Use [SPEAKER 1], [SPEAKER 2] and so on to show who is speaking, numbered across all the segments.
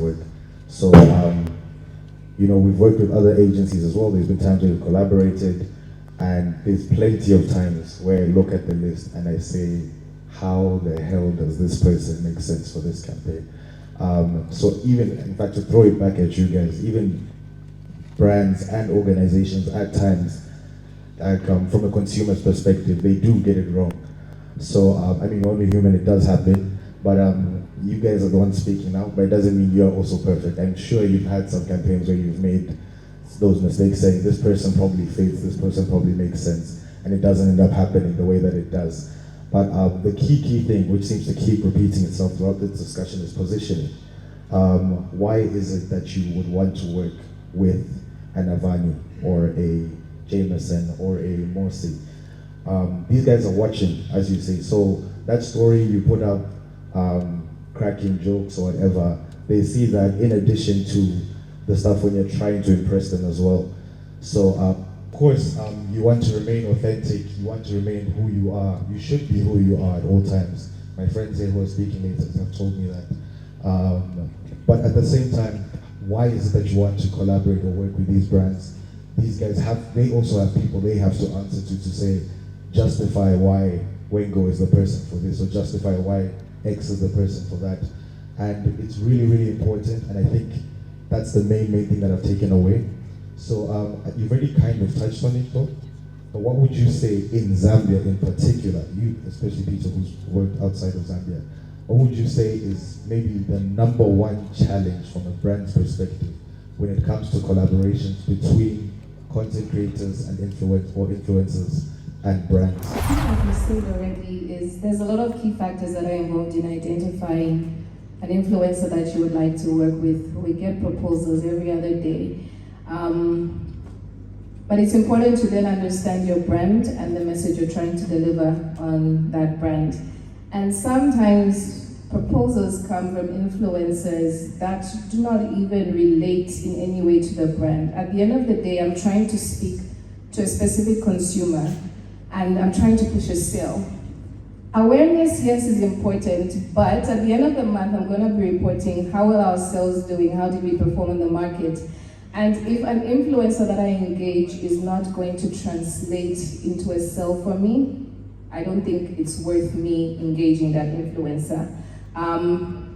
[SPEAKER 1] work. So, we've worked with other agencies as well. There's been times where we've collaborated, and there's plenty of times where I look at the list and I say, how the hell does this person make sense for this campaign? So even, in fact, to throw it back at you guys, even brands and organizations at times, from a consumer's perspective, they do get it wrong. So, we're only human, it does happen, but you guys are the ones speaking now, but it doesn't mean you're also perfect. I'm sure you've had some campaigns where you've made those mistakes, saying this person probably fits, this person probably makes sense, and it doesn't end up happening the way that it does. But the key thing, which seems to keep repeating itself throughout this discussion, is positioning. Why is it that you would want to work with an Avani or a Jameson or a Morsi? These guys are watching, as you say. So that story you put up, cracking jokes or whatever, they see that in addition to the stuff when you're trying to impress them as well. So of course, you want to remain authentic, you want to remain who you are. You should be who you are at all times. My friends here who are speaking later have told me that. But at the same time, why is it that you want to collaborate or work with these brands? These guys they also have people they have to answer to say, justify why Wengo is the person for this, or justify why X is the person for that. And it's really, really important, and I think that's the main thing that I've taken away. So you've already kind of touched on it though, but what would you say in Zambia in particular, you especially Peter who's worked outside of Zambia, what would you say is maybe the number one challenge from a brand's perspective when it comes to collaborations between content creators and influencers and brands?
[SPEAKER 2] I think like you said already, is there's a lot of key factors that are involved in identifying an influencer that you would like to work with. We get proposals every other day. But it's important to then understand your brand and the message you're trying to deliver on that brand. And sometimes proposals come from influencers that do not even relate in any way to the brand. At the end of the day, I'm trying to speak to a specific consumer and I'm trying to push a sale. Awareness, yes, is important, but at the end of the month, I'm going to be reporting how well our sales doing, how did we perform in the market. And if an influencer that I engage is not going to translate into a sale for me, I don't think it's worth me engaging that influencer.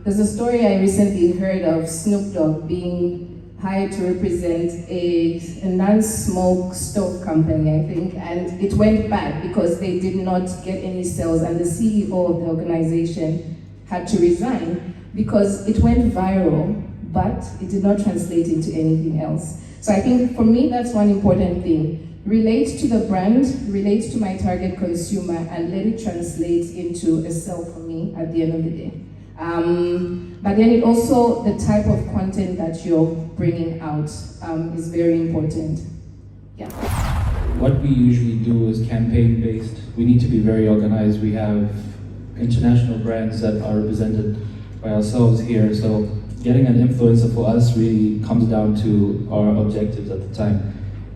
[SPEAKER 2] There's a story I recently heard of Snoop Dogg being hired to represent a non-smoke stove company, I think, and it went bad because they did not get any sales, and the CEO of the organization had to resign because it went viral, but it did not translate into anything else. So I think for me, that's one important thing. Relate to the brand, relate to my target consumer, and let it translate into a sale for me at the end of the day. But then it also, the type of content that you're bringing out is very important. Yeah.
[SPEAKER 3] What we usually do is campaign-based. We need to be very organized. We have international brands that are represented by ourselves here. So getting an influencer for us really comes down to our objectives at the time.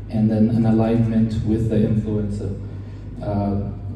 [SPEAKER 3] And then an alignment with the influencer.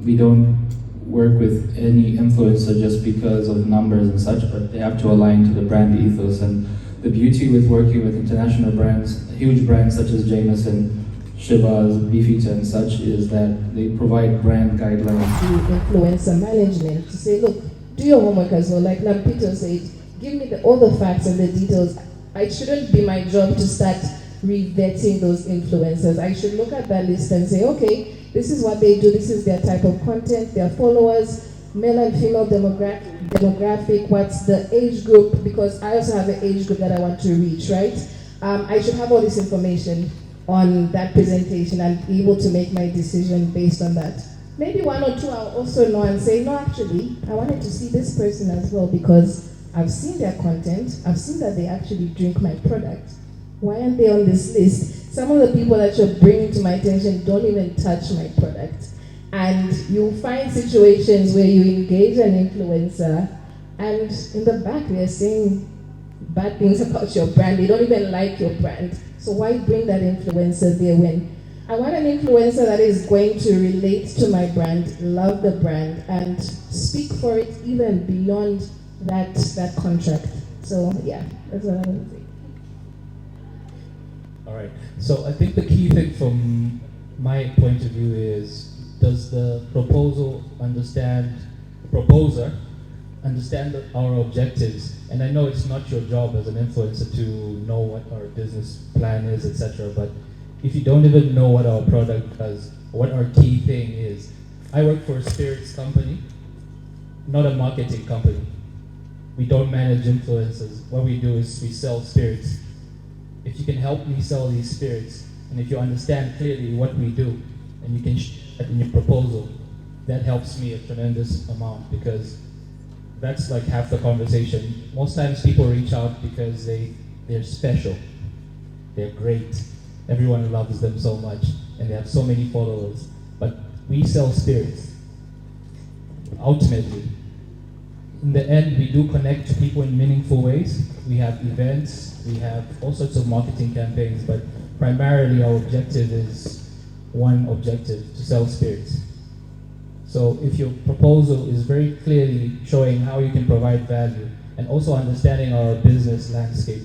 [SPEAKER 3] We don't work with any influencer just because of numbers and such, but they have to align to the brand ethos. And the beauty with working with international brands, huge brands such as Jameson, Shivas, Beefeater and such, is that they provide brand guidelines.
[SPEAKER 4] To influencer management to say, look, do your homework as well. Like Lampito said, give me all the facts and the details. It shouldn't be my job to start revetting those influencers. I should look at that list and say, okay, this is what they do, this is their type of content, their followers, male and female demographic, what's the age group, because I also have an age group that I want to reach, right? I should have all this information on that presentation and be able to make my decision based on that. Maybe one or two I'll also know and say, no, actually, I wanted to see this person as well because I've seen their content, I've seen that they actually drink my product. Why aren't they on this list? Some of the people that you're bringing to my attention don't even touch my product. And you'll find situations where you engage an influencer and in the back they're saying bad things about your brand. They don't even like your brand. So why bring that influencer there when I want an influencer that is going to relate to my brand, love the brand, and speak for it even beyond that contract. So yeah, that's what I want to say.
[SPEAKER 3] All right. So I think the key thing from my point of view is, does the proposer understand our objectives? And I know it's not your job as an influencer to know what our business plan is, etc. But if you don't even know what our product does, what our key thing is, I work for a spirits company, not a marketing company. We don't manage influencers. What we do is we sell spirits. If you can help me sell these spirits, and if you understand clearly what we do, and you can share that in your proposal, that helps me a tremendous amount, because that's like half the conversation. Most times people reach out because they're special, they're great, everyone loves them so much, and they have so many followers. But we sell spirits. Ultimately, in the end, we do connect to people in meaningful ways. We have events, we have all sorts of marketing campaigns, but primarily our objective is one objective: to sell spirits. So if your proposal is very clearly showing how you can provide value and also understanding our business landscape,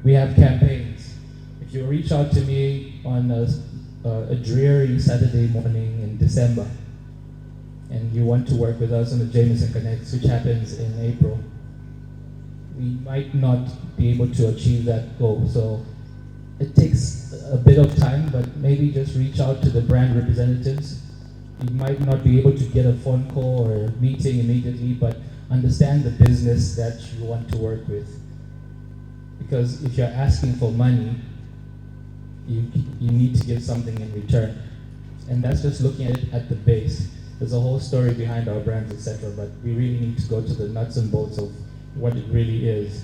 [SPEAKER 3] we have campaigns. If you reach out to me on a dreary Saturday morning in December, and you want to work with us on the Jameson Connects, which happens in April, we might not be able to achieve that goal. So it takes a bit of time, but maybe just reach out to the brand representatives. You might not be able to get a phone call or a meeting immediately, but understand the business that you want to work with. Because if you're asking for money, you need to give something in return. And that's just looking at it at the base. There's a whole story behind our brands, etc. But we really need to go to the nuts and bolts of what it really is.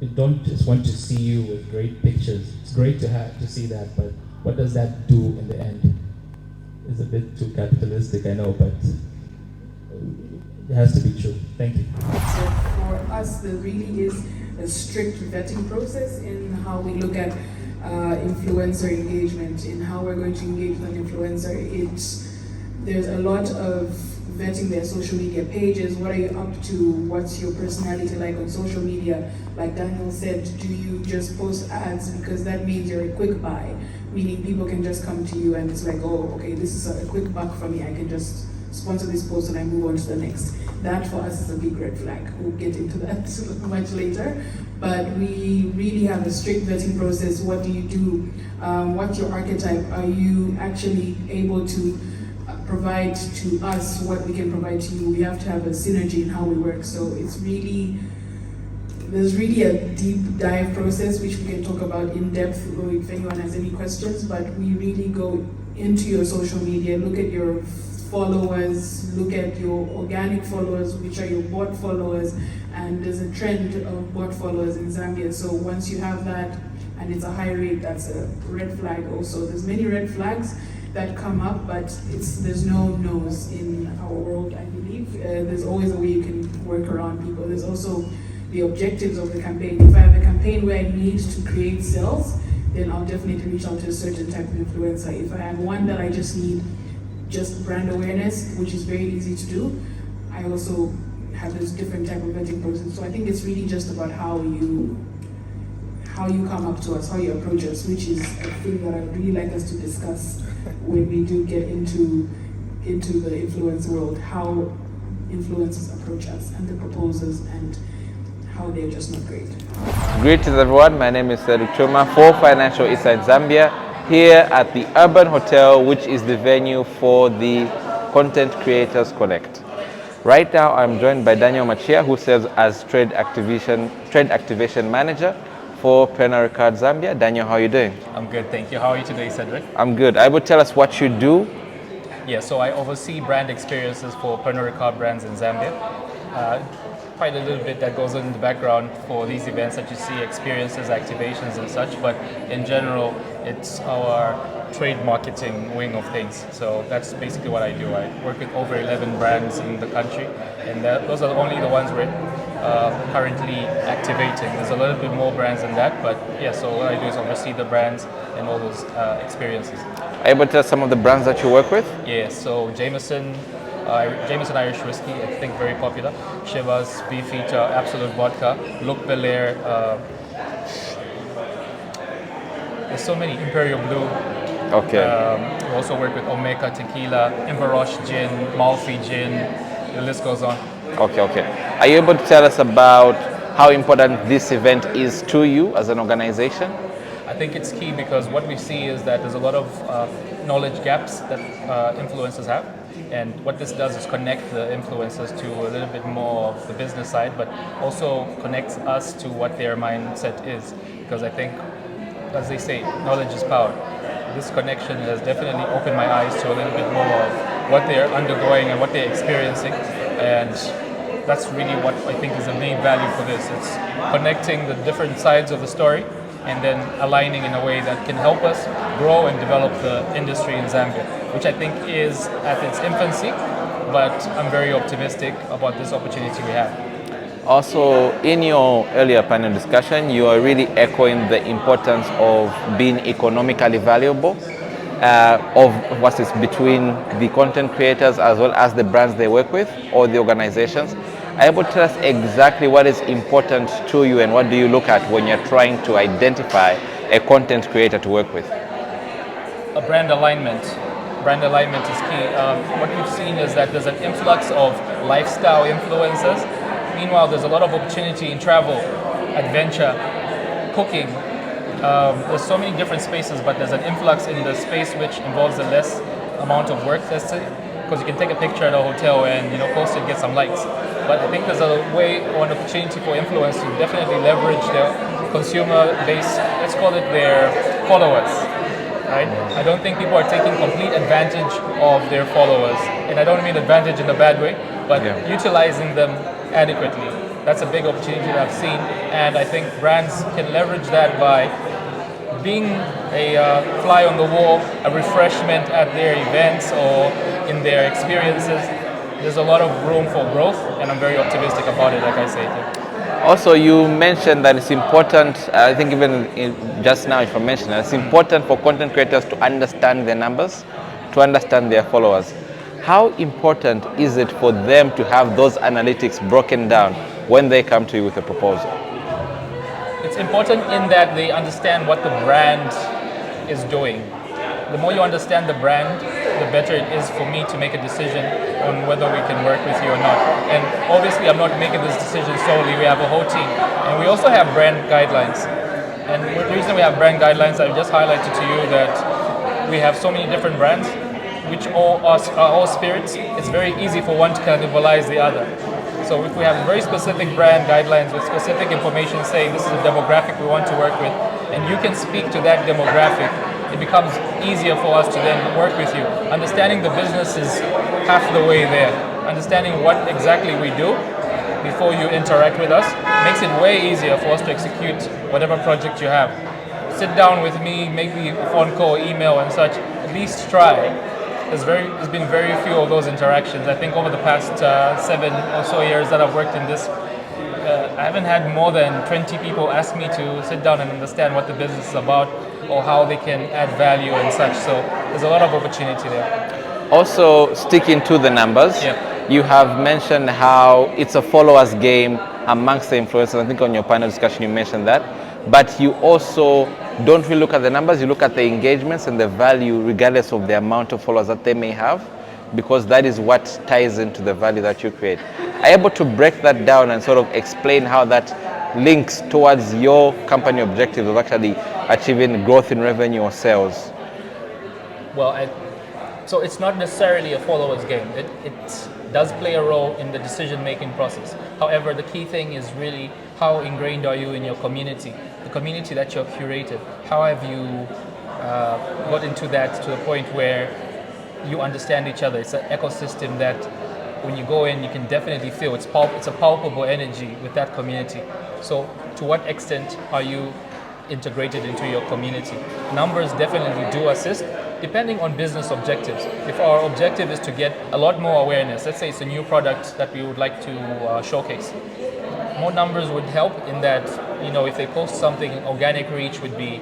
[SPEAKER 3] We don't just want to see you with great pictures. It's great to see that, but what does that do in the end? It's a bit too capitalistic, I know, but it has to be true. Thank you.
[SPEAKER 5] So for us, there really is a strict vetting process in how we look at influencer engagement, in how we're going to engage with an influencer. There's a lot of vetting their social media pages. What are you up to? What's your personality like on social media? Like Daniel said, do you just post ads because that means you're a quick buy? Meaning people can just come to you and it's like, oh, okay, this is a quick buck for me. I can just sponsor this post and I move on to the next. That for us is a big red flag. We'll get into that much later. But we really have a strict vetting process. What do you do? What's your archetype? Are you actually able to provide to us what we can provide to you? We have to have a synergy in how we work. So there's really a deep dive process which we can talk about in depth if anyone has any questions, but we really go into your social media, look at your followers, look at your organic followers, which are your bot followers, and there's a trend of bot followers in Zambia. So once you have that and it's a high rate, that's a red flag also. There's many red flags that come up, but there's no no's in our world, I believe. There's always a way you can work around people. There's also the objectives of the campaign. If I have a campaign where I need to create sales, then I'll definitely reach out to a certain type of influencer. If I have one that I just need just brand awareness, which is very easy to do, I also have this different type of vetting process. So I think it's really just about how you come up to us, how you approach us, which is a thing that I'd really like us to discuss when we do get into the influence world, how influencers approach us and the proposers and how they're just not great.
[SPEAKER 6] Greetings everyone, my name is Cedric Choma for Financial Insight Zambia, here at the Urban Hotel, which is the venue for the Content Creators Connect. Right now I'm joined by Daniel Machia, who serves as Trade Activation Manager for Pernod Ricard Zambia. Daniel, how are you doing?
[SPEAKER 7] I'm good, thank you. How are you today, Cedric?
[SPEAKER 6] I'm good. I would tell us what you do.
[SPEAKER 7] Yeah, so I oversee brand experiences for Pernod Ricard brands in Zambia. Quite a little bit that goes on in the background for these events that you see, experiences, activations and such, but in general, it's our trade marketing wing of things. So that's basically what I do. I work with over 11 brands in the country, and those are only the ones we're currently activating. There's a little bit more brands than that, but yeah, so what I do is oversee the brands and all those experiences.
[SPEAKER 6] Are you able to tell some of the brands that you work with?
[SPEAKER 7] Yeah, so Jameson, Jameson Irish whiskey, I think very popular. Chivas, Beefeater, Absolute Vodka, Luc Belair. There's so many. Imperial Blue.
[SPEAKER 6] Okay.
[SPEAKER 7] We also work with Omega Tequila, Imbarosh Gin, Malfi Gin. The list goes on.
[SPEAKER 6] Okay. Are you able to tell us about how important this event is to you as an organization?
[SPEAKER 7] I think it's key because what we see is that there's a lot of knowledge gaps that influencers have. And what this does is connect the influencers to a little bit more of the business side, but also connects us to what their mindset is. Because I think, as they say, knowledge is power. This connection has definitely opened my eyes to a little bit more of what they're undergoing and what they're experiencing. And that's really what I think is the main value for this. It's connecting the different sides of the story and then aligning in a way that can help us grow and develop the industry in Zambia, which I think is at its infancy, but I'm very optimistic about this opportunity we have.
[SPEAKER 6] Also, in your earlier panel discussion, you are really echoing the importance of being economically valuable, of what is between the content creators as well as the brands they work with or the organizations. Are you able to tell us exactly what is important to you and what do you look at when you're trying to identify a content creator to work with?
[SPEAKER 7] A brand alignment. Brand alignment is key. What we've seen is that there's an influx of lifestyle influencers. Meanwhile, there's a lot of opportunity in travel, adventure, cooking. There's so many different spaces, but there's an influx in the space which involves a less amount of work, let's say, because you can take a picture at a hotel and post it, get some likes. But I think there's a way or an opportunity for influencers to definitely leverage their consumer base, let's call it their followers. Right? I don't think people are taking complete advantage of their followers, and I don't mean advantage in a bad way, but utilizing them adequately. That's a big opportunity that I've seen, and I think brands can leverage that by being a fly on the wall, a refreshment at their events or in their experiences. There's a lot of room for growth, and I'm very optimistic about it, like I said.
[SPEAKER 6] Also, you mentioned that it's important, I think even just now if I mentioned it, it's important for content creators to understand their numbers, to understand their followers. How important is it for them to have those analytics broken down when they come to you with a proposal?
[SPEAKER 7] It's important in that they understand what the brand is doing. The more you understand the brand, the better it is for me to make a decision on whether we can work with you or not. And obviously I'm not making this decision solely, we have a whole team. And we also have brand guidelines. And the reason we have brand guidelines, I just highlighted to you that we have so many different brands, which are all spirits. It's very easy for one to cannibalize the other. So if we have very specific brand guidelines with specific information saying this is a demographic we want to work with, and you can speak to that demographic, it becomes easier for us to then work with you. Understanding the business is half the way there. Understanding what exactly we do before you interact with us makes it way easier for us to execute whatever project you have. Sit down with me, maybe a phone call, email and such, at least try. There's been very few of those interactions. I think over the past 7 or so years that I've worked in this, I haven't had more than 20 people ask me to sit down and understand what the business is about or how they can add value and such. So there's a lot of opportunity there.
[SPEAKER 6] Also, sticking to the numbers, you have mentioned how it's a followers game amongst the influencers. I think on your panel discussion you mentioned that. But you also don't really look at the numbers, you look at the engagements and the value regardless of the amount of followers that they may have, because that is what ties into the value that you create. Are you able to break that down and sort of explain how that links towards your company objective of actually achieving growth in revenue or sales?
[SPEAKER 7] Well, so it's not necessarily a followers game. It does play a role in the decision-making process. However, the key thing is really how ingrained are you in your community, the community that you've curated. How have you got into that to the point where you understand each other? It's an ecosystem that when you go in, you can definitely feel it's a palpable energy with that community. So to what extent are you integrated into your community? Numbers definitely do assist, depending on business objectives. If our objective is to get a lot more awareness, let's say it's a new product that we would like to showcase, more numbers would help in that, if they post something, organic reach would be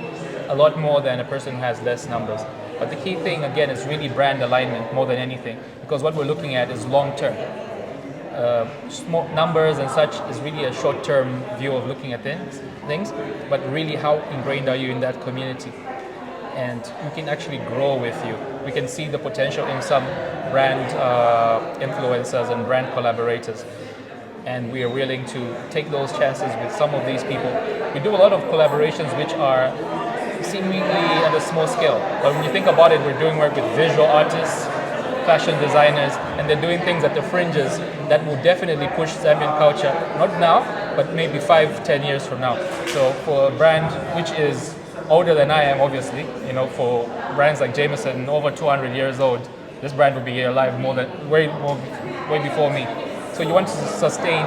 [SPEAKER 7] a lot more than a person who has less numbers. But the key thing, again, is really brand alignment more than anything, because what we're looking at is long term. Small numbers and such is really a short-term view of looking at things, but really how ingrained are you in that community? And we can actually grow with you. We can see the potential in some brand influencers and brand collaborators. And we are willing to take those chances with some of these people. We do a lot of collaborations which are seemingly at a small scale. But when you think about it, we're doing work with visual artists, fashion designers, and they're doing things at the fringes that will definitely push Zambian culture, not now, but maybe 5-10 years from now. So for a brand which is older than I am, obviously, you know, for brands like Jameson, over 200 years old, this brand will be alive way before me. So you want to sustain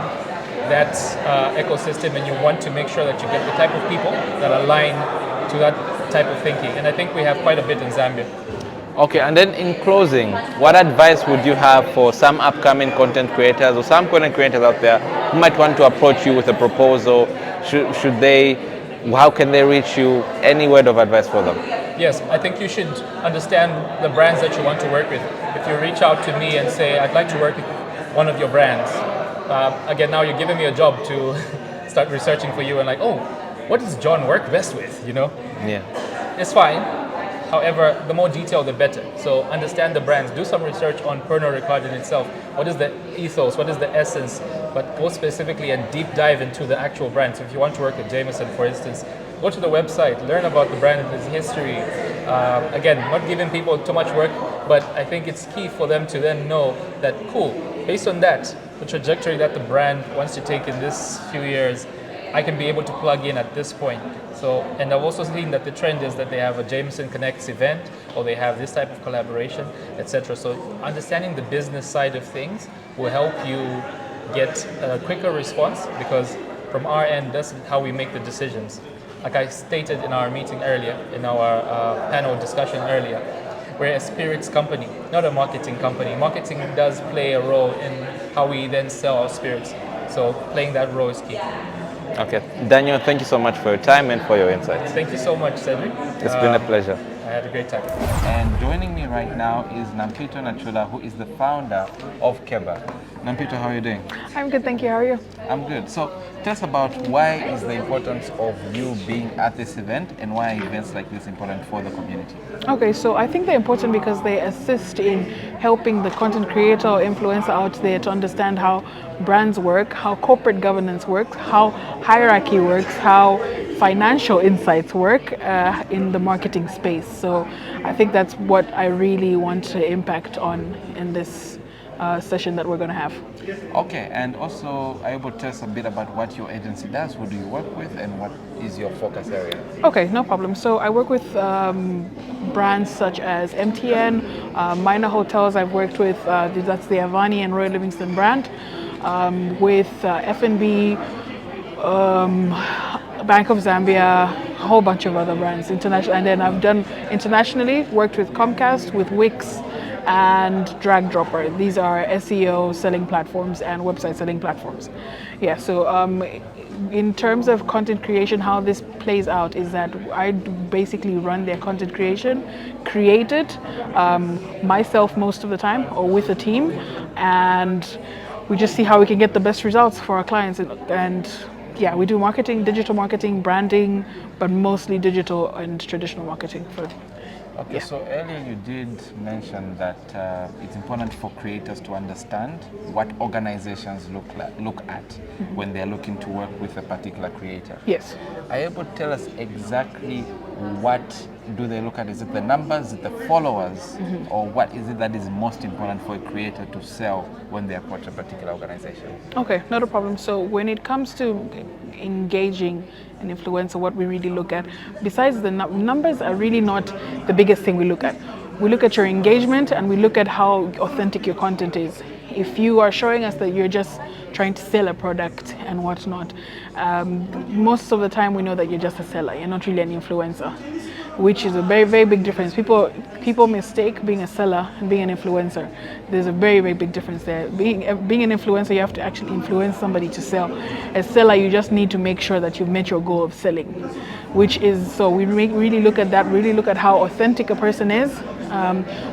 [SPEAKER 7] that ecosystem, and you want to make sure that you get the type of people that align to that type of thinking. And I think we have quite a bit in Zambia.
[SPEAKER 6] Okay, and then in closing, what advice would you have for some upcoming content creators or some content creators out there who might want to approach you with a proposal? Should they, how can they reach you? Any word of advice for them?
[SPEAKER 7] Yes, I think you should understand the brands that you want to work with. If you reach out to me and say, I'd like to work with one of your brands, again, now you're giving me a job to start researching for you and like, oh, what does John work best with, you know?
[SPEAKER 6] Yeah.
[SPEAKER 7] It's fine. However, the more detailed, the better. So understand the brands. Do some research on Pernod Ricard in itself. What is the ethos? What is the essence? But go specifically and deep dive into the actual brand. So if you want to work with Jameson, for instance, go to the website, learn about the brand and its history. Again, not giving people too much work, but I think it's key for them to then know that, cool, based on that, the trajectory that the brand wants to take in this few years, I can be able to plug in at this point. So, and I've also seen that the trend is that they have a Jameson Connects event, or they have this type of collaboration, etc. So understanding the business side of things will help you get a quicker response, because from our end, that's how we make the decisions. Like I stated in our meeting earlier, in our panel discussion earlier, we're a spirits company, not a marketing company. Marketing does play a role in how we then sell our spirits. So playing that role is key.
[SPEAKER 6] Okay, Daniel, thank you so much for your time and for your insights.
[SPEAKER 7] Thank you so much, Cedric.
[SPEAKER 6] It's been a pleasure.
[SPEAKER 7] I had a great time.
[SPEAKER 6] And joining me right now is Nampito Nachula, who is the founder of Keba. Nampito, how are you doing?
[SPEAKER 8] I'm good, thank you. How are you?
[SPEAKER 6] I'm good. So tell us about why is the importance of you being at this event, and why are events like this important for the community?
[SPEAKER 8] Okay, so I think they're important because they assist in helping the content creator or influencer out there to understand how brands work, how corporate governance works, how hierarchy works, how financial insights work in the marketing space. So I think that's what I really want to impact on in this session that we're going to have.
[SPEAKER 6] Okay, and also are you able to tell us a bit about what your agency does, who do you work with, and what is your focus area?
[SPEAKER 8] Okay, no problem. So I work with brands such as MTN, Minor Hotels I've worked with, that's the Avani and Royal Livingston brand, with FNB, Bank of Zambia, a whole bunch of other brands, international, and then I've done internationally, worked with Comcast, with Wix, and Drag Dropper. These are SEO selling platforms and website selling platforms. Yeah, so in terms of content creation, how this plays out is that I basically run their content creation, create it myself most of the time, or with a team, and we just see how we can get the best results for our clients. And yeah, we do marketing, digital marketing, branding, but mostly digital and traditional marketing.
[SPEAKER 6] Okay, so earlier you did mention that it's important for creators to understand what organizations look at when they're looking to work with a particular creator.
[SPEAKER 8] Yes.
[SPEAKER 6] Are you able to tell us exactly what do they look at? Is it the numbers, is it the followers, or what is it that is most important for a creator to sell when they approach a particular organization?
[SPEAKER 8] Okay, not a problem. So when it comes to engaging an influencer, what we really look at, besides the numbers are really not the biggest thing we look at. We look at your engagement, and we look at how authentic your content is. If you are showing us that you're just trying to sell a product and whatnot, most of the time we know that you're just a seller, you're not really an influencer. which is a very, very big difference. People mistake being a seller and being an influencer. There's a very, very big difference there. Being an influencer, you have to actually influence somebody to sell. As seller, you just need to make sure that you've met your goal of selling, which is, so we really look at that, really look at how authentic a person is.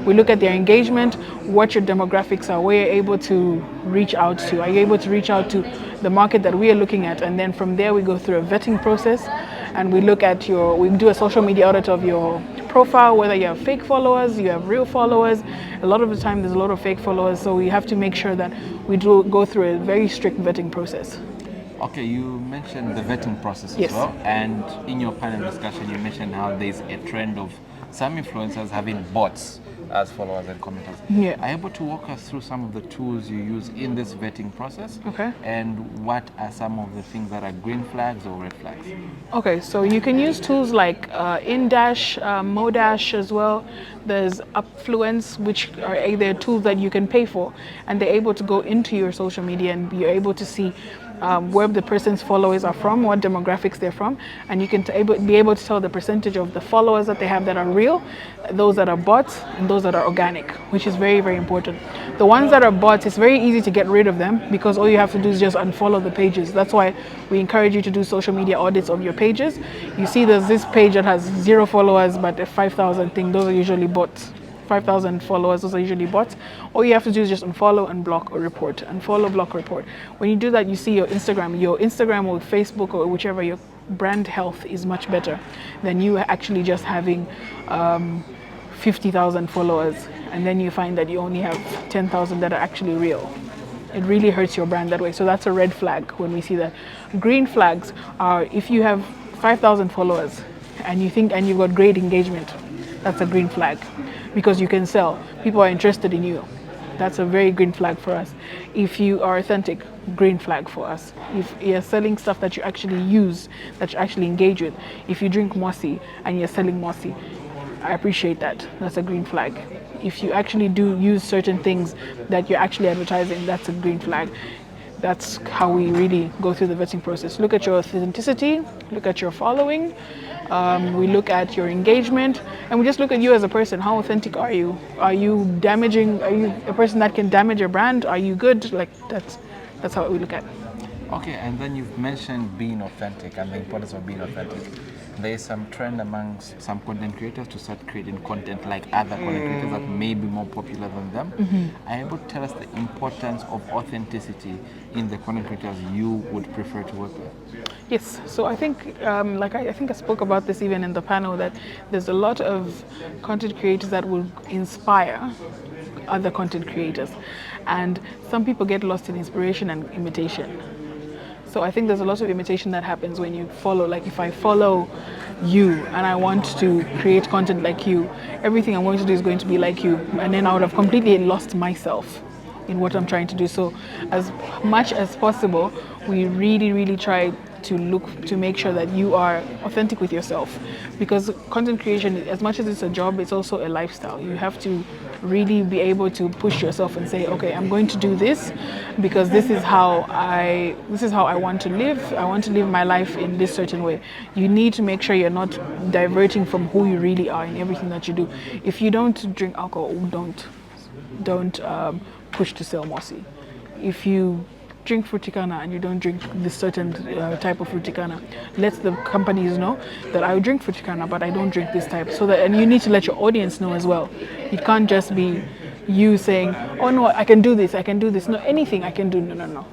[SPEAKER 8] We look at their engagement, what your demographics are, where you're able to reach out to. Are you able to reach out to the market that we are looking at? And then from there we go through a vetting process, and we look at we do a social media audit of your profile, whether you have fake followers, you have real followers. A lot of the time there's a lot of fake followers, so we have to make sure that we do go through a very strict vetting process.
[SPEAKER 6] Okay, you mentioned the vetting process
[SPEAKER 8] Yes.
[SPEAKER 6] as well, and in your panel discussion you mentioned how there's a trend of some influencers having bots as followers and commenters.
[SPEAKER 8] Yeah.
[SPEAKER 6] Are you able to walk us through some of the tools you use in this vetting process?
[SPEAKER 8] Okay.
[SPEAKER 6] And what are some of the things that are green flags or red flags?
[SPEAKER 8] Okay, so you can use tools like InDash, Modash as well. There's Upfluence, which are either tools that you can pay for, and they're able to go into your social media and you're able to see where the person's followers are from, what demographics they're from, and you can be able to tell the percentage of the followers that they have that are real, those that are bots, and those that are organic, which is very, very important. The ones that are bots, it's very easy to get rid of them because all you have to do is just unfollow the pages. That's why we encourage you to do social media audits of your pages. You see there's this page that has 0 followers but a 5,000 thing, those are usually bots. 5,000 followers, those are usually bots. All you have to do is just unfollow and block or report. Unfollow, block, report. When you do that, you see your Instagram or Facebook or whichever, your brand health is much better than you actually just having 50,000 followers, and then you find that you only have 10,000 that are actually real. It really hurts your brand that way. So that's a red flag when we see that. Green flags are if you have 5,000 followers and you've got great engagement. That's a green flag because you can sell. People are interested in you. That's a very green flag for us. If you are authentic, green flag for us. If you're selling stuff that you actually use, that you actually engage with. If you drink Mosi and you're selling Mosi, I appreciate that. That's a green flag. If you actually do use certain things that you're actually advertising, that's a green flag. That's how we really go through the vetting process. Look at your authenticity, look at your following, we look at your engagement, and we just look at you as a person. How authentic are you? Are you damaging? Are you a person that can damage your brand? Are you good? Like that's how we look at it.
[SPEAKER 6] Okay, and then you've mentioned being authentic and the importance of being authentic. There is some trend among some content creators to start creating content like other content creators that may be more popular than them. Are you able to tell us the importance of authenticity in the content creators you would prefer to work with?
[SPEAKER 8] Yes, so I think, I think I spoke about this even in the panel, that there's a lot of content creators that will inspire other content creators, and some people get lost in inspiration and imitation. So I think there's a lot of imitation that happens when you follow. Like if I follow you and I want to create content like you, everything I'm going to do is going to be like you, and then I would have completely lost myself in what I'm trying to do. So as much as possible, we really try to look to make sure that you are authentic with yourself, because content creation, as much as it's a job, it's also a lifestyle. You have to really be able to push yourself and say, okay, I'm going to do this because this is how I want to live. I want to live my life in this certain way. You need to make sure you're not diverting from who you really are in everything that you do. If you don't drink alcohol, don't push to sell Mosi. If you drink fruticana and you don't drink this certain type of fruticana, let the companies know that I drink fruticana but I don't drink this type, so that, and you need to let your audience know as well. It can't just be you saying, oh no, I can do this, no, anything I can do, no.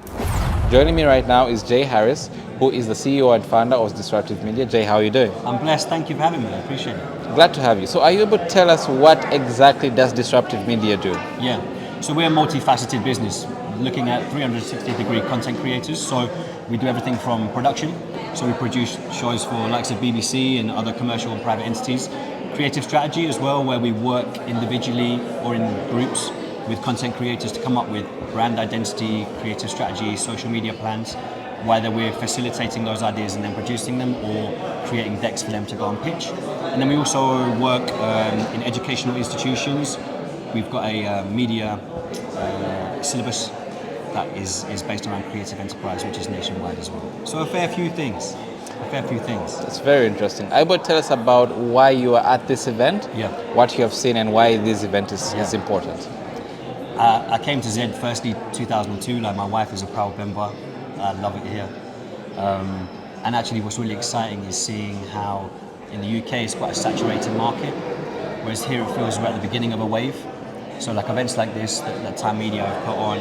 [SPEAKER 6] Joining me right now is Jay Harris, who is the CEO and founder of Disruptive Media. Jay, how are you doing?
[SPEAKER 9] I'm blessed, thank you for having me, I appreciate it.
[SPEAKER 6] Glad to have you. So are you able to tell us what exactly does Disruptive Media do?
[SPEAKER 9] Yeah, so we're a multifaceted business looking at 360-degree content creators. So we do everything from production, so we produce shows for likes of BBC and other commercial and private entities. Creative strategy as well, where we work individually or in groups with content creators to come up with brand identity, creative strategy, social media plans, whether we're facilitating those ideas and then producing them or creating decks for them to go and pitch. And then we also work in educational institutions. We've got a media syllabus that is based around creative enterprise, which is nationwide as well. So a fair few things. a fair few things.
[SPEAKER 6] It's very interesting. Able to tell us about why you are at this event,
[SPEAKER 9] Yeah.
[SPEAKER 6] what you have seen, and why this event is important.
[SPEAKER 9] I came to Z firstly 2002. Like, my wife is a proud member. I love it here. And actually, what's really exciting is seeing how in the UK it's quite a saturated market, whereas here it feels we're at the beginning of a wave. So like events like this that Time Media have put on,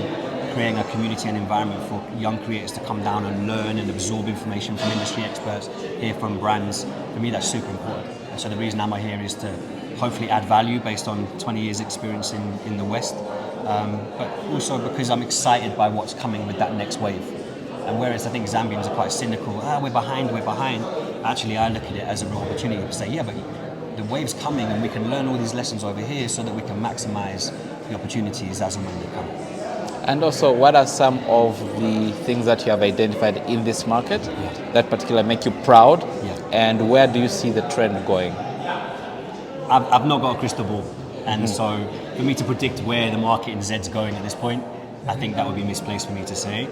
[SPEAKER 9] creating a community and environment for young creators to come down and learn and absorb information from industry experts, hear from brands. For me, that's super important. And so the reason I'm here is to hopefully add value based on 20 years experience in the West, but also because I'm excited by what's coming with that next wave. And whereas I think Zambians are quite cynical, we're behind, actually I look at it as a real opportunity to say, yeah, but the wave's coming and we can learn all these lessons over here so that we can maximize the opportunities as and when they come.
[SPEAKER 6] And also, what are some of the things that you have identified in this market that particularly make you proud? And where do you see the trend going?
[SPEAKER 9] I've not got a crystal ball, and so for me to predict where the market in Z's going at this point, I think that would be misplaced for me to say.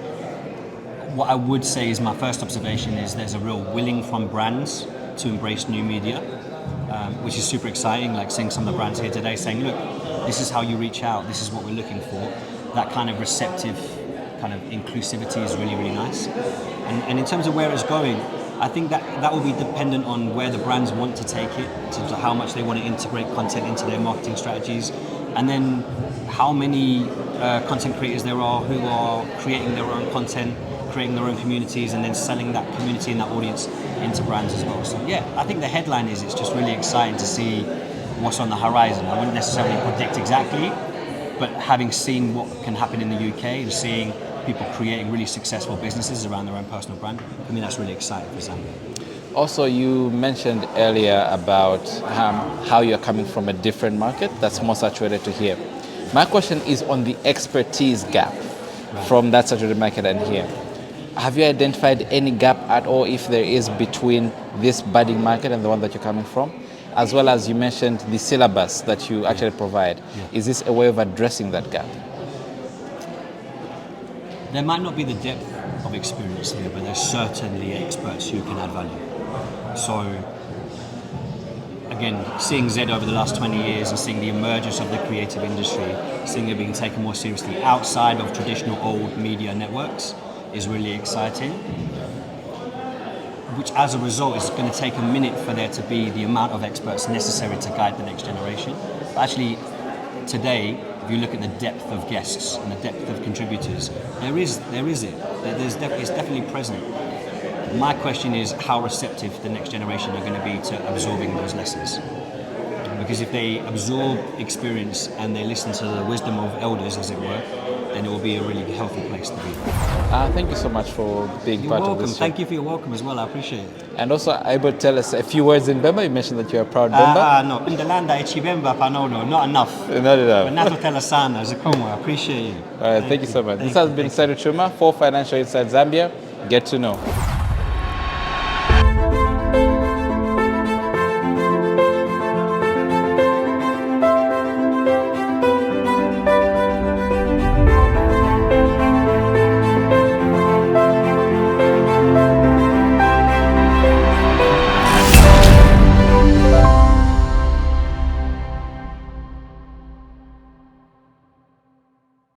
[SPEAKER 9] What I would say is my first observation is there's a real willing from brands to embrace new media, which is super exciting, like seeing some of the brands here today saying, look, this is how you reach out, this is what we're looking for. That kind of receptive kind of inclusivity is really, really nice. And in terms of where it's going, I think that will be dependent on where the brands want to take it, in terms of how much they want to integrate content into their marketing strategies, and then how many content creators there are who are creating their own content, creating their own communities, and then selling that community and that audience into brands as well. So yeah, I think the headline is it's just really exciting to see what's on the horizon. I wouldn't necessarily predict exactly, but having seen what can happen in the UK and seeing people creating really successful businesses around their own personal brand, I mean, that's really exciting for Zambia.
[SPEAKER 6] Also, you mentioned earlier about how you're coming from a different market that's more saturated to here. My question is on the expertise gap from that saturated market and here. Have you identified any gap at all, if there is, between this budding market and the one that you're coming from? As well as you mentioned the syllabus that you actually provide. Is this a way of addressing that gap?
[SPEAKER 9] There might not be the depth of experience here, but there's certainly experts who can add value. So, again, seeing Z over the last 20 years and seeing the emergence of the creative industry, seeing it being taken more seriously outside of traditional old media networks is really exciting. Which, as a result, is going to take a minute for there to be the amount of experts necessary to guide the next generation. But actually, today, if you look at the depth of guests and the depth of contributors, it's definitely present. My question is how receptive the next generation are going to be to absorbing those lessons. Because if they absorb experience and they listen to the wisdom of elders, as it were, then it will be a really healthy place to be.
[SPEAKER 6] Thank you so much for being part of this show.
[SPEAKER 9] Thank you for your welcome as well. I appreciate it.
[SPEAKER 6] And also, able to tell us a few words in Bemba. You mentioned that you're a proud Bemba.
[SPEAKER 9] No, in the land I Bemba panono, not enough.
[SPEAKER 6] Not enough.
[SPEAKER 9] But Nato Telasana, Zakomo, I appreciate you.
[SPEAKER 6] All right, thank you so much. This has been Insight Chuma for Financial Insight Zambia. Get to know.